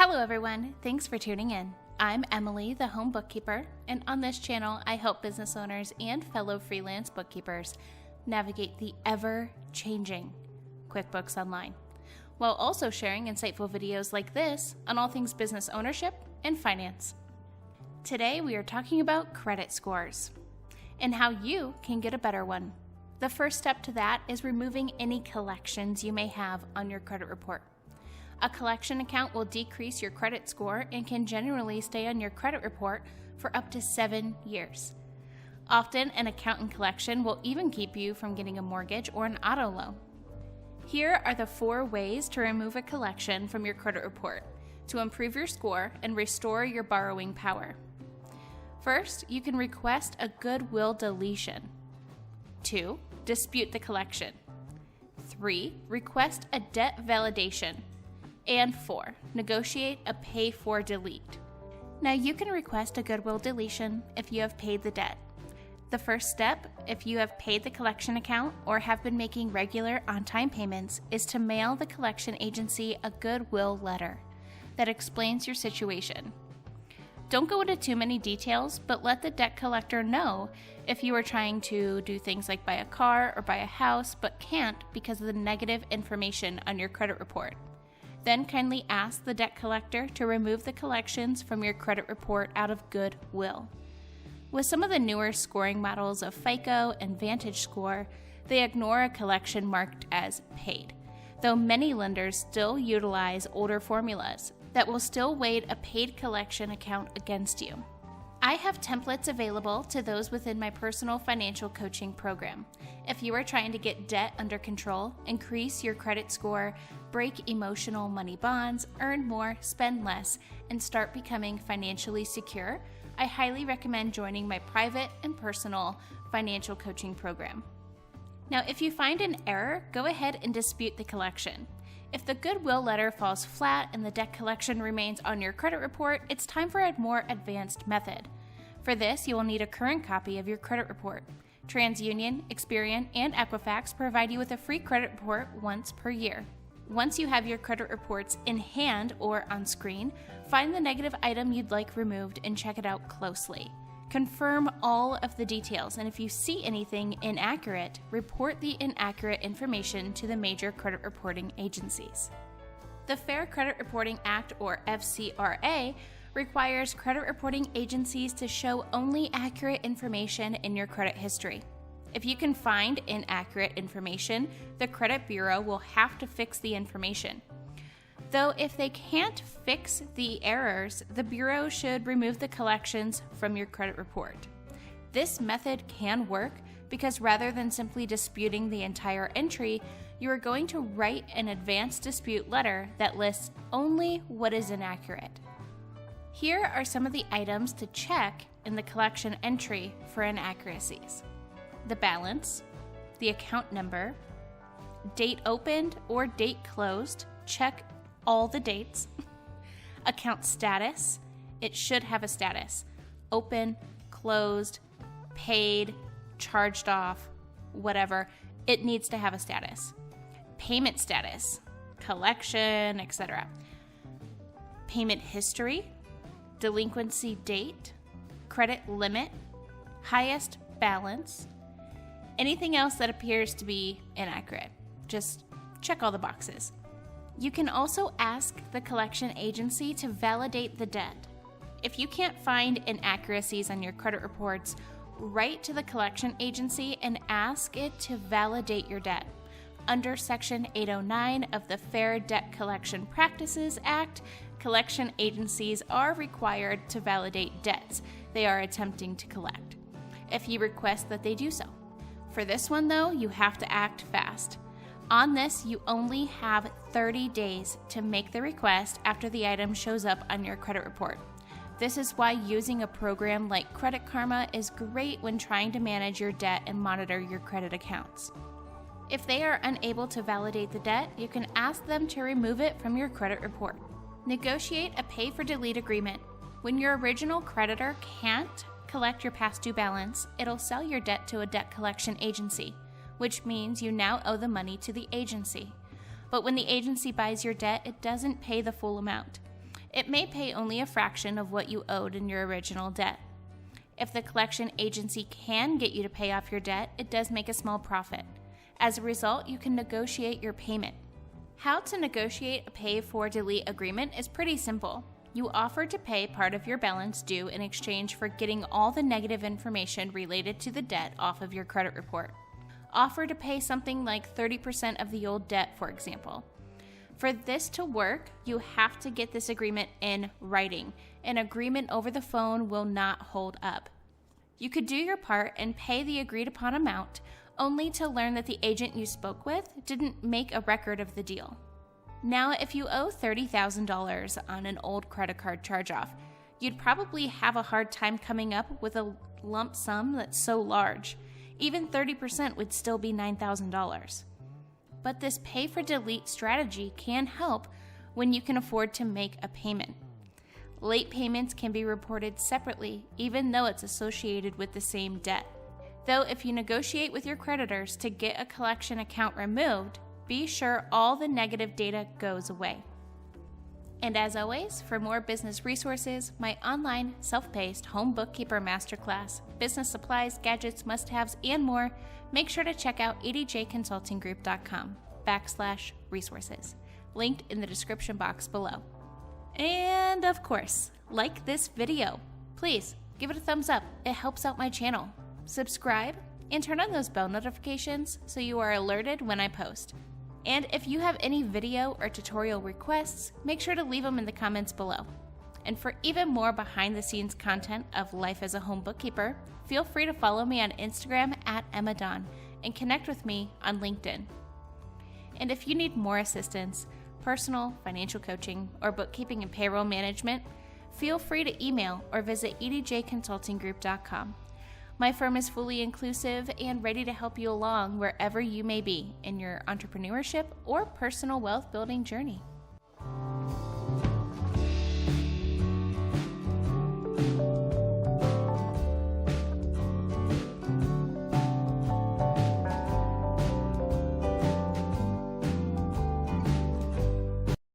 Hello everyone, thanks for tuning in. I'm Emily, the home bookkeeper, and on this channel I help business owners and fellow freelance bookkeepers navigate the ever-changing QuickBooks Online, while also sharing insightful videos like this on all things business ownership and finance. Today we are talking about credit scores and how you can get a better one. The first step to that is removing any collections you may have on your credit report. A collection account will decrease your credit score and can generally stay on your credit report for up to 7 years. Often, an account in collection will even keep you from getting a mortgage or an auto loan. Here are the 4 ways to remove a collection from your credit report to improve your score and restore your borrowing power. First, you can request a goodwill deletion. 2, dispute the collection. 3, request a debt validation. And 4, negotiate a pay for delete. Now you can request a goodwill deletion if you have paid the debt. The first step, if you have paid the collection account or have been making regular on-time payments, is to mail the collection agency a goodwill letter that explains your situation. Don't go into too many details, but let the debt collector know if you are trying to do things like buy a car or buy a house but can't because of the negative information on your credit report. Then kindly ask the debt collector to remove the collections from your credit report out of goodwill. With some of the newer scoring models of FICO and Vantage Score, they ignore a collection marked as paid, though many lenders still utilize older formulas that will still weight a paid collection account against you. I have templates available to those within my personal financial coaching program. If you are trying to get debt under control, increase your credit score, break emotional money bonds, earn more, spend less, and start becoming financially secure, I highly recommend joining my private and personal financial coaching program. Now, if you find an error, go ahead and dispute the collection. If the goodwill letter falls flat and the debt collection remains on your credit report, it's time for a more advanced method. For this, you will need a current copy of your credit report. TransUnion, Experian, and Equifax provide you with a free credit report once per year. Once you have your credit reports in hand or on screen, find the negative item you'd like removed and check it out closely. Confirm all of the details, and if you see anything inaccurate, report the inaccurate information to the major credit reporting agencies. The Fair Credit Reporting Act, or FCRA, requires credit reporting agencies to show only accurate information in your credit history. If you can find inaccurate information, the credit bureau will have to fix the information. Though if they can't fix the errors, the bureau should remove the collections from your credit report. This method can work because rather than simply disputing the entire entry, you are going to write an advanced dispute letter that lists only what is inaccurate. Here are some of the items to check in the collection entry for inaccuracies: the balance, the account number, date opened or date closed, check all the dates, account status, it should have a status, open, closed, paid, charged off, whatever, it needs to have a status. Payment status, collection, etc. Payment history, delinquency date, credit limit, highest balance, anything else that appears to be inaccurate. Just check all the boxes. You can also ask the collection agency to validate the debt. If you can't find inaccuracies on your credit reports, write to the collection agency and ask it to validate your debt. Under Section 809 of the Fair Debt Collection Practices Act, collection agencies are required to validate debts they are attempting to collect, if you request that they do so. For this one, though, you have to act fast. On this, you only have 30 days to make the request after the item shows up on your credit report. This is why using a program like Credit Karma is great when trying to manage your debt and monitor your credit accounts. If they are unable to validate the debt, you can ask them to remove it from your credit report. Negotiate a pay for delete agreement. When your original creditor can't collect your past due balance, it'll sell your debt to a debt collection agency, which means you now owe the money to the agency. But when the agency buys your debt, it doesn't pay the full amount. It may pay only a fraction of what you owed in your original debt. If the collection agency can get you to pay off your debt, it does make a small profit. As a result, you can negotiate your payment. How to negotiate a pay-for-delete agreement is pretty simple. You offer to pay part of your balance due in exchange for getting all the negative information related to the debt off of your credit report. Offer to pay something like 30% of the old debt, for example. For this to work, you have to get this agreement in writing. An agreement over the phone will not hold up. You could do your part and pay the agreed-upon amount, only to learn that the agent you spoke with didn't make a record of the deal. Now, if you owe $30,000 on an old credit card charge-off, you'd probably have a hard time coming up with a lump sum that's so large. Even 30% would still be $9,000. But this pay-for-delete strategy can help when you can afford to make a payment. Late payments can be reported separately, even though it's associated with the same debt. Though if you negotiate with your creditors to get a collection account removed, be sure all the negative data goes away. And as always, for more business resources, my online, self-paced home bookkeeper masterclass, business supplies, gadgets, must-haves, and more, make sure to check out edjconsultinggroup.com/resources, linked in the description box below. And of course, like this video. Please give it a thumbs up. It helps out my channel. Subscribe and turn on those bell notifications so you are alerted when I post. And if you have any video or tutorial requests, make sure to leave them in the comments below. And for even more behind-the-scenes content of life as a home bookkeeper, feel free to follow me on Instagram @EmmaDawn and connect with me on LinkedIn. And if you need more assistance, personal, financial coaching, or bookkeeping and payroll management, feel free to email or visit edjconsultinggroup.com. My firm is fully inclusive and ready to help you along wherever you may be in your entrepreneurship or personal wealth building journey.